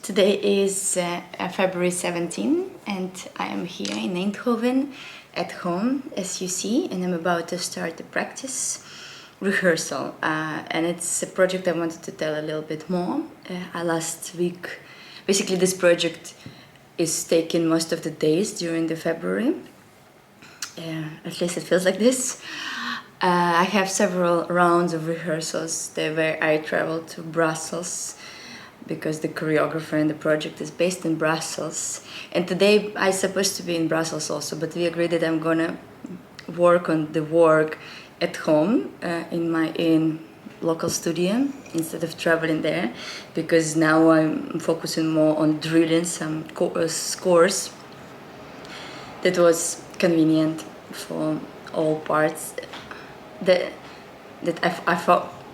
Today is February 17 and I am here in Eindhoven at home, as you see, and I'm about to start the practice rehearsal. And it's a project I wanted to tell a little bit more. Last week, basically this project is taking most of the days during the February. At least it feels like this. I have several rounds of rehearsals where I travel to Brussels because the choreographer and the project is based in Brussels. And today I'm supposed to be in Brussels also, but we agreed that I'm gonna work on the work at home in local studio instead of traveling there, because now I'm focusing more on drilling some scores that was convenient for all parts.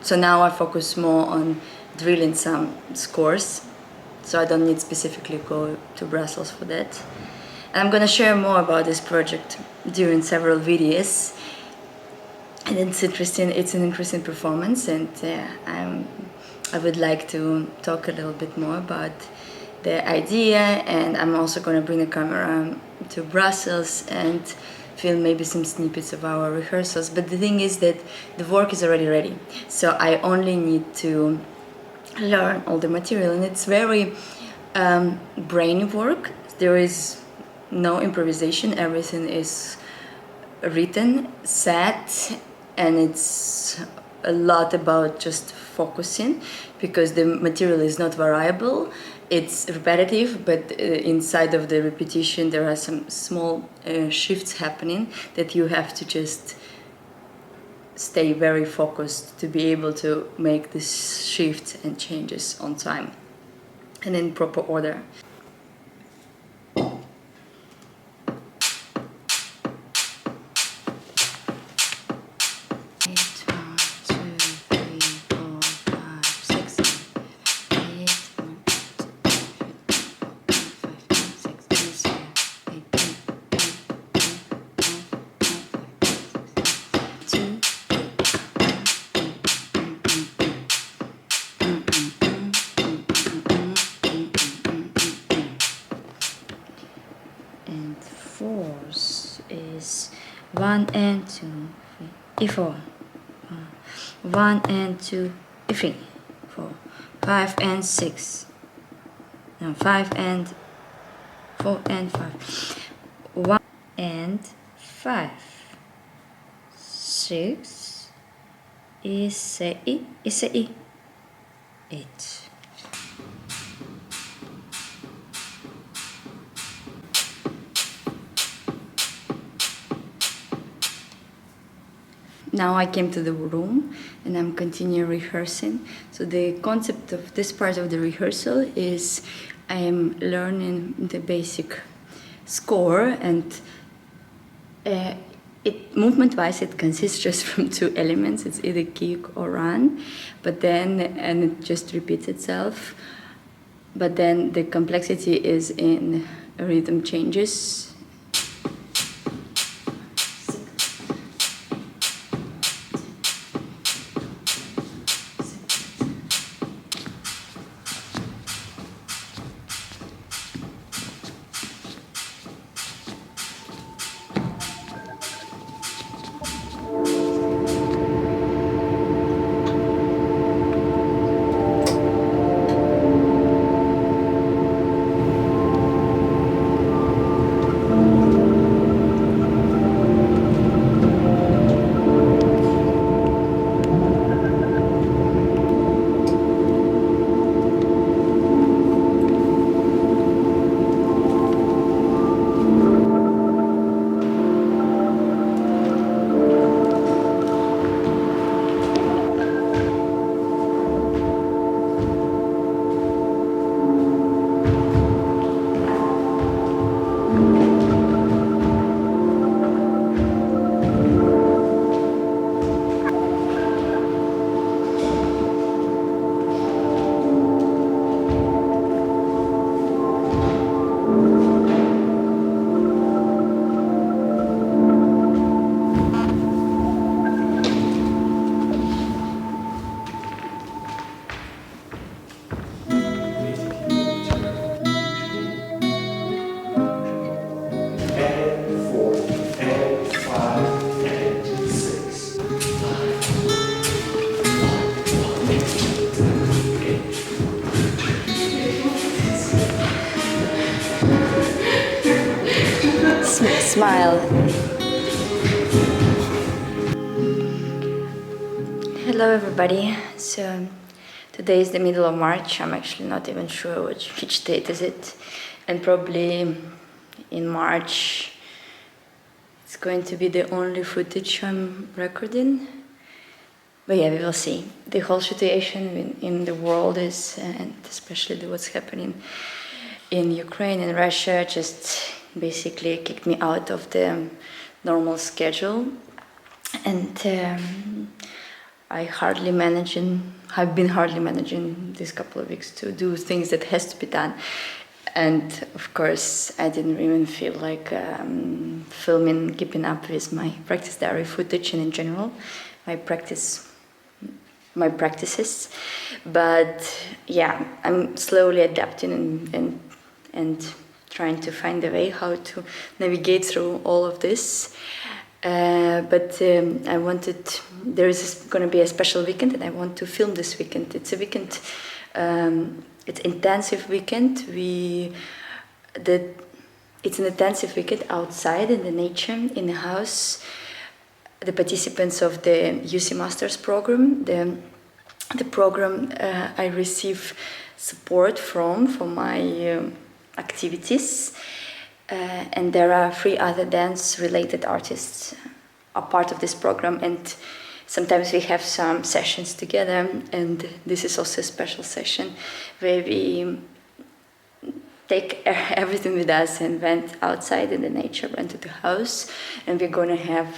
So now I focus more on drilling some scores, so I don't need specifically go to Brussels for that. And I'm gonna share more about this project during several videos, and it's an interesting performance, and I would like to talk a little bit more about the idea, and I'm also gonna bring a camera to Brussels and film maybe some snippets of our rehearsals. But the thing is that the work is already ready, so I only need to learn all the material, and it's very brain work. There is no improvisation, everything is written, set, and it's a lot about just focusing, because the material is not variable, it's repetitive, but inside of the repetition there are some small shifts happening that you have to just stay very focused to be able to make this shift and changes on time and in proper order. Fours is 1 and 2, E4, 1 and 2, E3, 4, 5 and 6, no, 5 and 4 and 5, 1 and 5, 6 is a E, 8. Now I came to the room and I'm continuing rehearsing. So the concept of this part of the rehearsal is I am learning the basic score, and movement-wise it consists just from two elements. It's either kick or run, and it just repeats itself. But then the complexity is in rhythm changes. Smile. Hello everybody. So today is the middle of March. I'm actually not even sure which date is it. And probably in March it's going to be the only footage I'm recording. But yeah, we will see. The whole situation in the world is, and especially what's happening in Ukraine and Russia, just basically kicked me out of the normal schedule. And I've been hardly managing this couple of weeks to do things that has to be done. And of course, I didn't even feel like filming, keeping up with my practice diary footage and in general, my practices. But yeah, I'm slowly adapting and trying to find a way how to navigate through all of this. But there is going to be a special weekend and I want to film this weekend. It's a weekend, it's intensive weekend. It's an intensive weekend outside in the nature, in the house. The participants of the UC Masters program, the program I receive support from for my activities. And there are 3 other dance-related artists a part of this program, and sometimes we have some sessions together, and this is also a special session where we take everything with us and went outside in the nature, went to the house, and we're going to have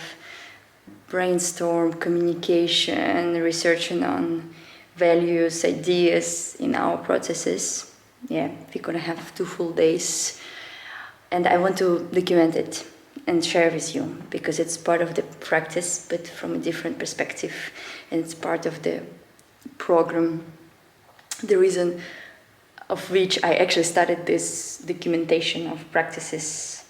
brainstorm, communication, researching on values, ideas in our processes. Yeah, we're going to have 2 full days. And I want to document it and share with you because it's part of the practice, but from a different perspective. And it's part of the program, the reason of which I actually started this documentation of practices.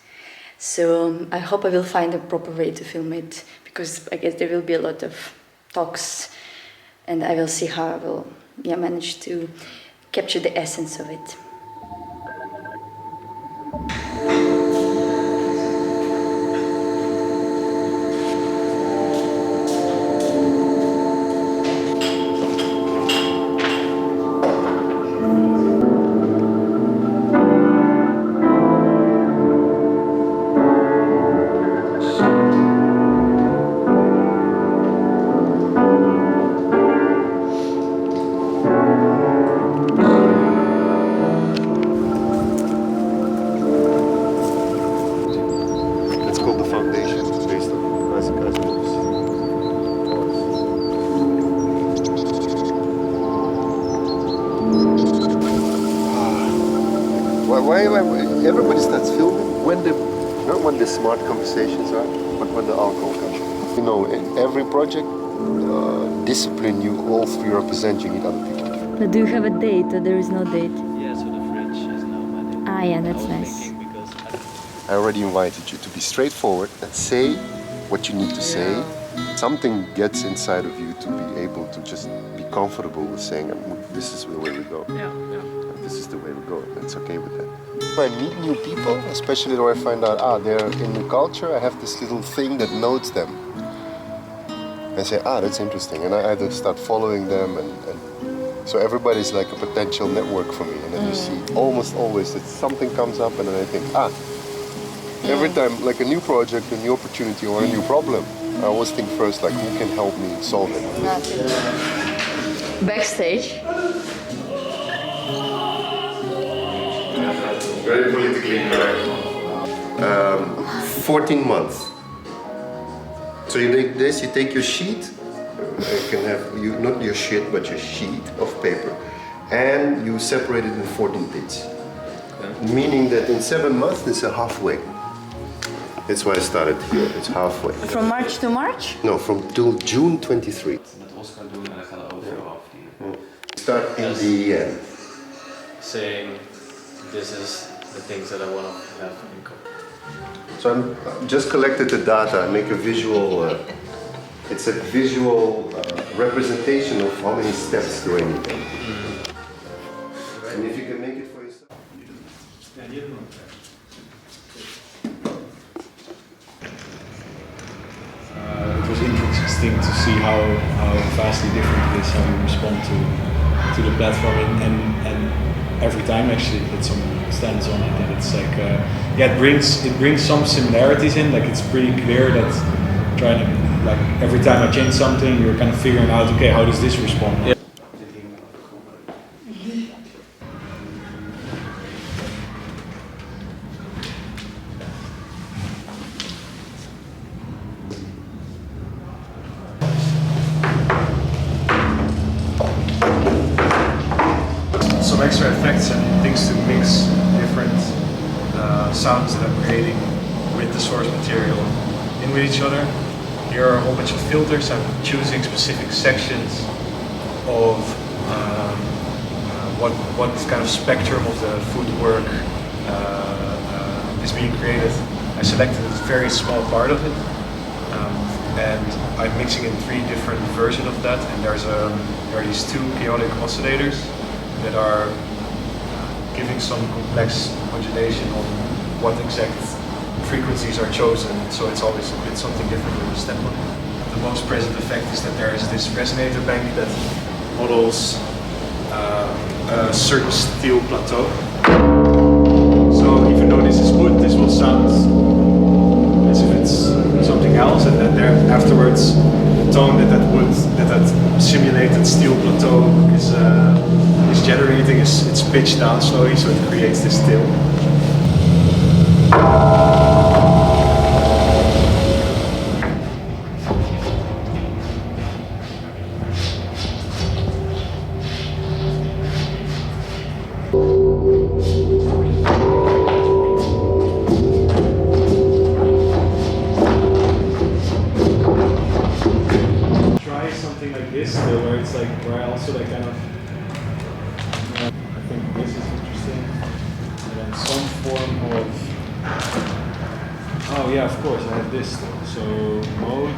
So I hope I will find a proper way to film it because I guess there will be a lot of talks and I will see how I will manage to capture the essence of it. Everybody starts filming not when the smart conversations are, but when the alcohol comes. You know, in every project, discipline you all 3 represent, you need other people. But do you have a date or there is no date? Yeah, so the fridge is now my date. Ah, yeah, that's nice. I already invited you to be straightforward and say what you need to say. Something gets inside of you to be able to just be comfortable with saying, this is the way we go. This is the way we go, and it's okay with that. If I meet new people, especially where I find out, they're in the culture, I have this little thing that notes them. I say, that's interesting, and I either start following them, and so everybody's like a potential network for me, and then you see almost always that something comes up, and then I think, every time, like a new project, a new opportunity, or a new problem, I always think first, like, who can help me solve it? Backstage. Very politically correct. 14 months. So you take this, you take your sheet, you can have, not your shit, but your sheet of paper, and you separate it in 14 bits. Okay. Meaning that in 7 months, it's a halfway. That's why I started here, it's halfway. From March to March? No, till June 23. Met Oscar doen en dan gaan we overal afdienen. Start in the end. Saying, this is the things that I want to have in common. So I'm just collected the data, I make a visual, it's a visual representation of how many steps do I need. And if you can make it for yourself. vastly different is how you respond to the platform, and every time actually that someone stands on it, and it's like yeah, it brings some similarities in. Like it's pretty clear that trying to, like, every time I change something, you're kind of figuring out, okay, how does this respond? Yeah. Some extra effects and things to mix different sounds that I'm creating with the source material in with each other. Here are a whole bunch of filters. I'm choosing specific sections of what kind of spectrum of the footwork is being created. I selected a very small part of it, and I'm mixing in 3 different versions of that. And there are these 2 chaotic oscillators that are giving some complex modulation on what exact frequencies are chosen, so it's always a bit something different with the step on it. The most present effect is that there is this resonator bank that models a certain steel plateau. So even though this is wood, this will sound as if it's something else, and then there afterwards the tone that simulated steel plateau is generating it's pitched down slowly, so it creates this tilt. Try something like this, where it's like, where I also like kind of, I think this is interesting, and then some form of, oh yeah, of course, I have this still, so mode.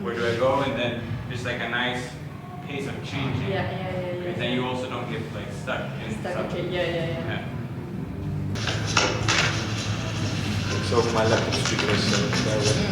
Where do I go? And then there's like a nice pace of changing. Yeah. Because then you also don't get like stuck in something. Yeah. It's over my laptop speakers, so bear with me.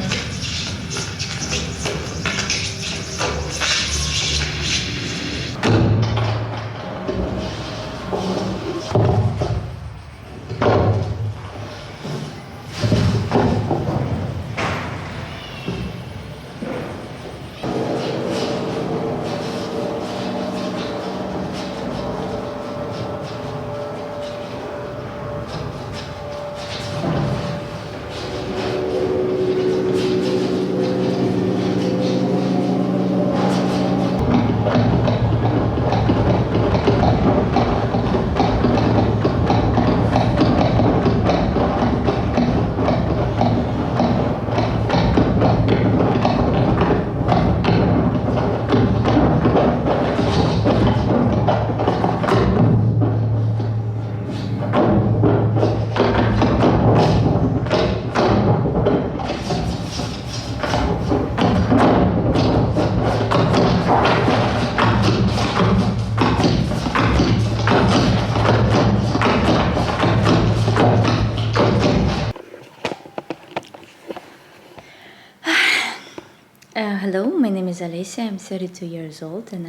Hello, my name is Alicia. I'm 32 years old and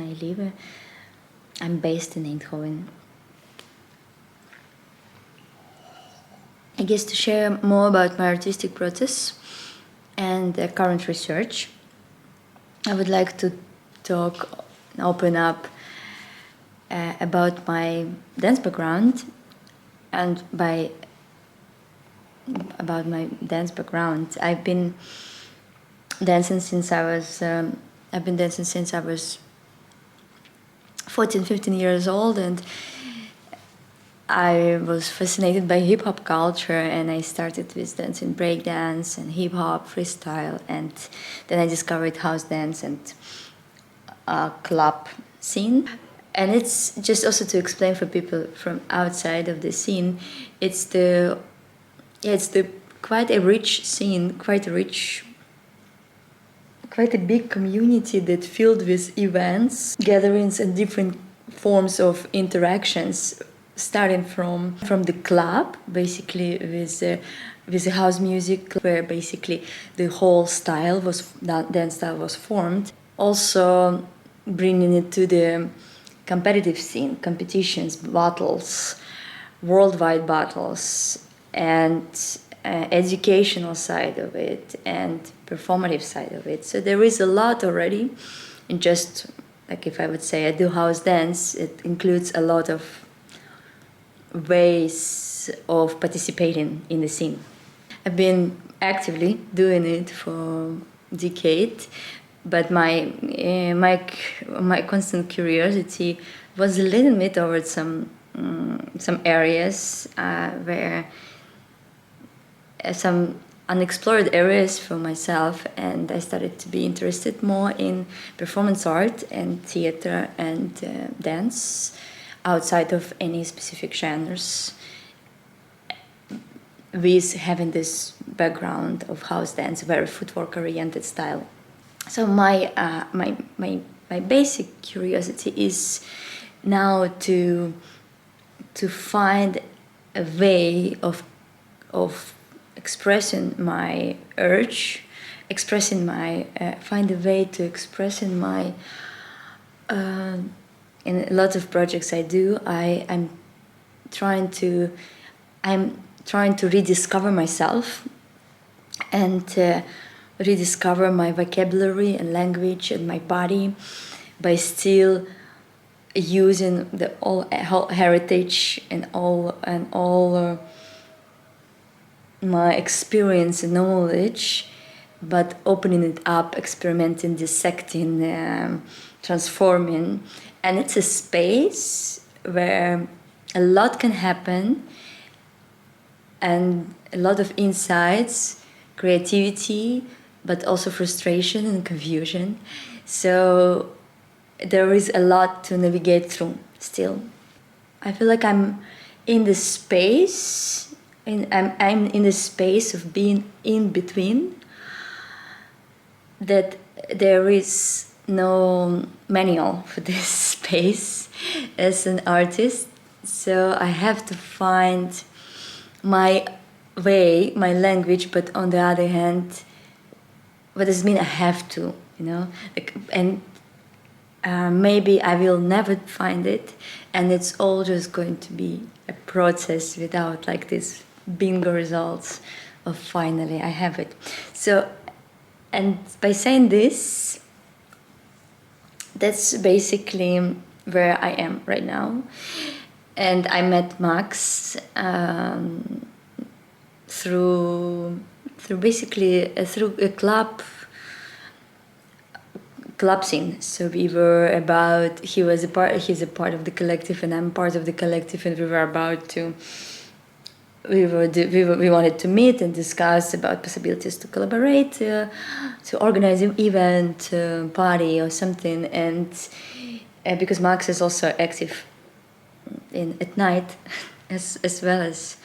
I'm based in Eindhoven. I guess to share more about my artistic process and current research, I would like to open up about my dance background about my dance background. I've been dancing since I was 14, 15 years old, and I was fascinated by hip-hop culture, and I started with dancing breakdance and hip-hop, freestyle, and then I discovered house dance, and club scene. And it's just also to explain for people from outside of the scene, it's the quite a rich scene, quite a big community that filled with events, gatherings, and different forms of interactions, starting from the club, basically with the house music, where basically the whole dance style was formed. Also bringing it to the competitive scene, competitions, battles, worldwide battles, and educational side of it and performative side of it. So there is a lot already. And just like if I would say I do house dance, it includes a lot of ways of participating in the scene. I've been actively doing it for a decade, but my constant curiosity was a little bit over some areas where some unexplored areas for myself, and I started to be interested more in performance art and theater and dance outside of any specific genres, with having this background of house dance, very footwork oriented style. So my basic curiosity is now to find a way of expressing my urge, find a way to expressing my. In a lot of projects I do, I'm trying to rediscover myself and rediscover my vocabulary and language and my body by still using the whole heritage and all my experience and knowledge, but opening it up, experimenting, dissecting, transforming. And it's a space where a lot can happen and a lot of insights, creativity, but also frustration and confusion. So there is a lot to navigate through still. I feel like I'm in the space, I'm in the space of being in between, that there is no manual for this space as an artist. So I have to find my way, my language, but on the other hand, what does it mean I have to, and maybe I will never find it, and it's all just going to be a process without like this bingo results of finally I have it. So, and by saying this, that's basically where I am right now. And I met Max through a club scene. So he's a part of the collective, and I'm part of the collective, and we wanted to meet and discuss about possibilities to collaborate, to organize an event, party or something. And because Max is also active at night, as well as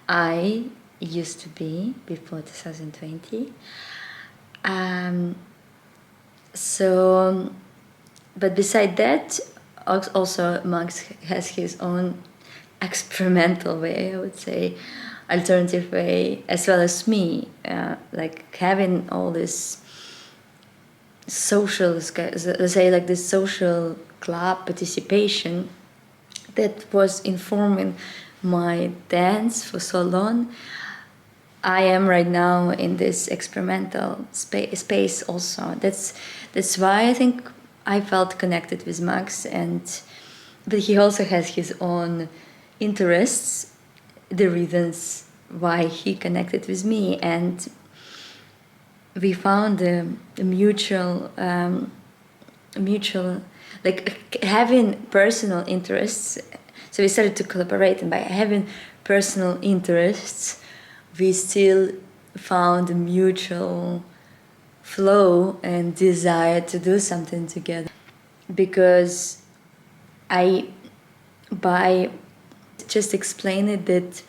I used to be before 2020. But beside that, also Max has his own experimental way, I would say, alternative way, as well as me, like having all this social, let's say, like this social club participation that was informing my dance for so long. I am right now in this experimental space also. That's why I think I felt connected with Max, but he also has his own interests, the reasons why he connected with me, and we found a mutual, like having personal interests. So we started to collaborate, and by having personal interests, we still found a mutual flow and desire to do something together. because by just explain it that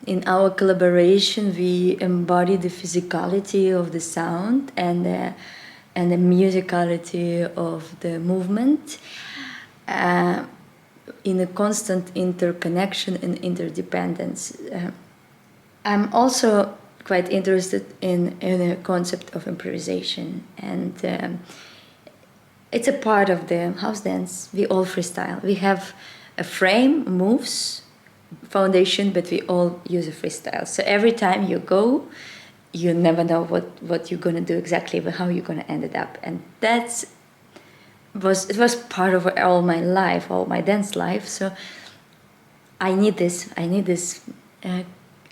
in our collaboration we embody the physicality of the sound and the musicality of the movement in a constant interconnection and interdependence. I'm also quite interested in the concept of improvisation, and it's a part of the house dance. We all freestyle. We have a frame, moves, foundation, but we all use a freestyle. So every time you go, you never know what you're gonna do exactly, but how you're gonna end it up. And it was part of all my life, all my dance life. So I need this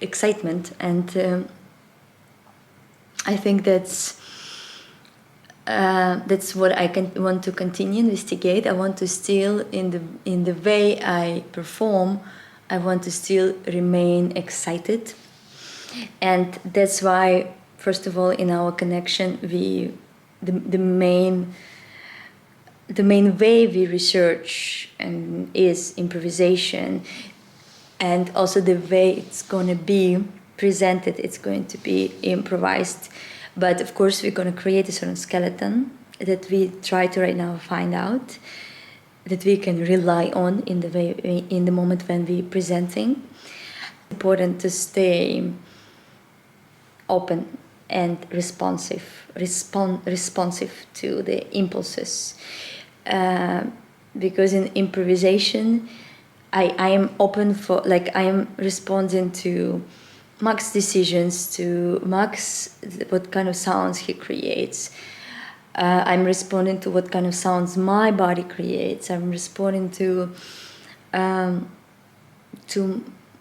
excitement, and I think that's what I want to continue investigate. I want to still in the way I perform, I want to still remain excited, and that's why, first of all, in our connection, the main way we research and is improvisation, and also the way it's going to be presented, it's going to be improvised. But of course, we're going to create a certain skeleton that we try to right now find out, that we can rely on in the moment when we're presenting. It's important to stay open and responsive to the impulses, because in improvisation, I am open for, like, I am responding to Max's decisions, to Max, what kind of sounds he creates. I'm responding to what kind of sounds my body creates. I'm responding to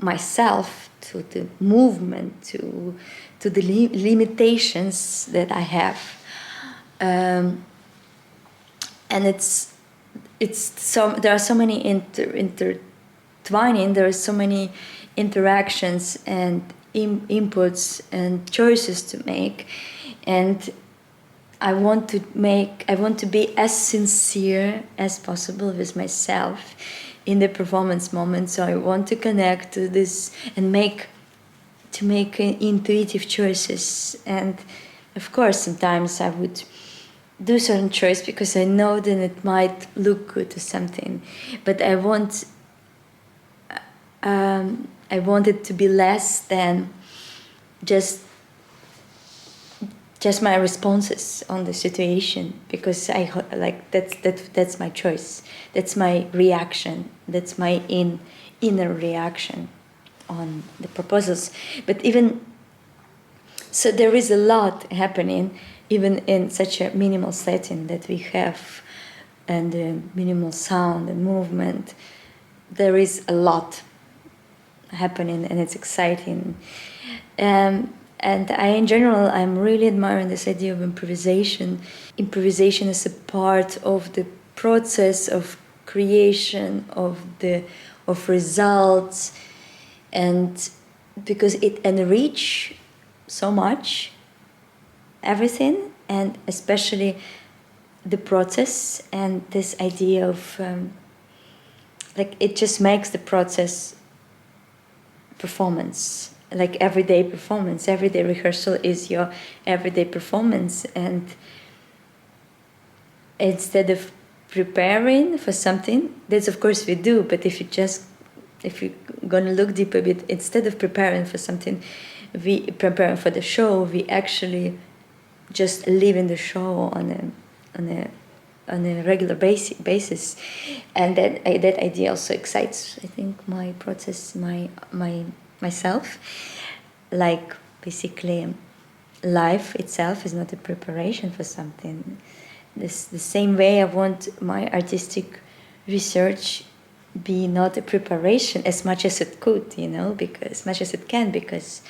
myself, to the movement, to the limitations that I have, and it's so there are so many intertwining. There are so many interactions and inputs and choices to make, and I want to be as sincere as possible with myself in the performance moment. So I want to connect to this and make intuitive choices. And of course, sometimes I would do certain choice because I know that it might look good to something, but I want it to be less than just my responses on the situation, because I like that's my choice, that's my reaction, that's my inner reaction on the proposals. But even so, there is a lot happening even in such a minimal setting that we have, and minimal sound and movement. There is a lot happening, and it's exciting. And in general, I'm really admiring this idea of improvisation. Improvisation is a part of the process of creation of results, and because it enrich so much everything, and especially the process, and this idea of like, it just makes the process performance, like everyday performance. Everyday rehearsal is your everyday performance, and instead of preparing for something, that's of course we do, but if you're gonna look deeper a bit, instead of preparing for something, we prepare for the show, we actually just live in the show on a regular basis, and that idea also excites, I think, my process, myself. Like, basically, life itself is not a preparation for something. The same way I want my artistic research be not a preparation as much as it could, because as much as it can, because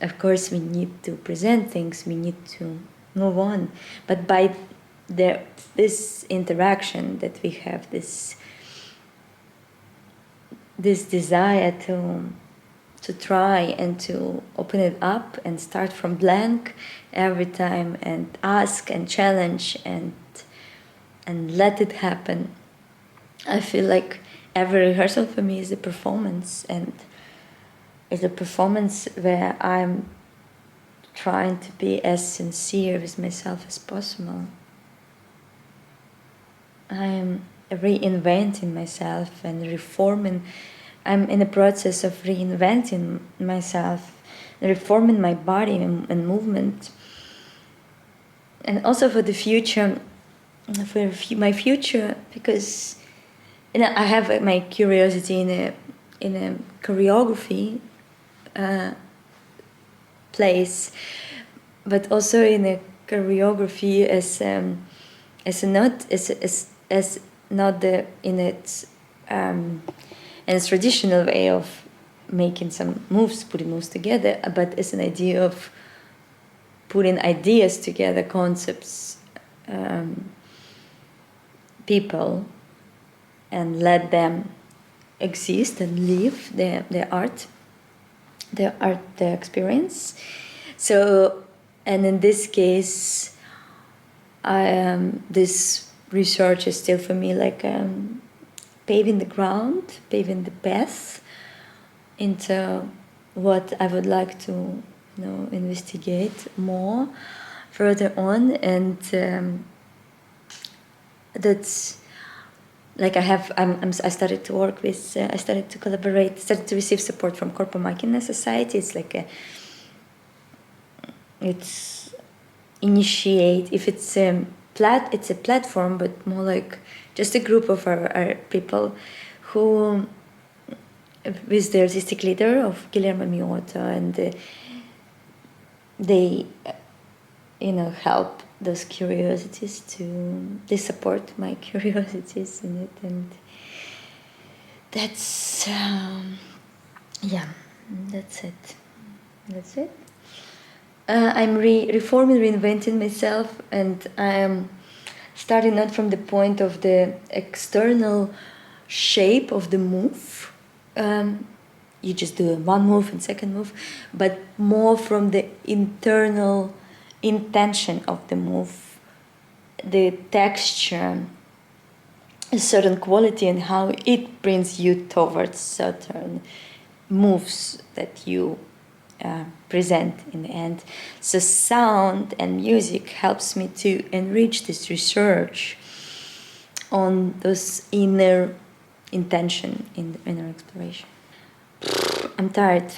of course we need to present things, we need to move on. But by this interaction that we have, this desire to try and to open it up and start from blank every time, and ask and challenge and and let it happen. I feel like every rehearsal for me is a performance, and it's a performance where I'm trying to be as sincere with myself as possible. I am reinventing myself and reforming. I'm in the process of reinventing myself, reforming my body and movement. And also for the future, my future, because I have my curiosity in a choreography place, but also in a choreography as not the in its traditional way of making some moves, putting moves together, but as an idea of putting ideas together, concepts, people, and let them exist and live their art, their experience. So, and in this case, this research is still for me like paving the ground, paving the path into what I would like to, investigate more further on, and that's like I started to work with, I started to collaborate, started to receive support from Corpo Macchina Society. It's like it's initiate, if it's it's a platform, but more like just a group of our people who, with the artistic leader of Guillermo Miotta, and they help those curiosities they support my curiosities in it, and that's that's it. I'm reforming, reinventing myself, and I'm starting not from the point of the external shape of the move. You just do one move and second move, but more from the internal intention of the move, the texture, a certain quality, and how it brings you towards certain moves that you present in the end. So sound and music helps me to enrich this research on those inner intention, in the inner exploration. I'm tired.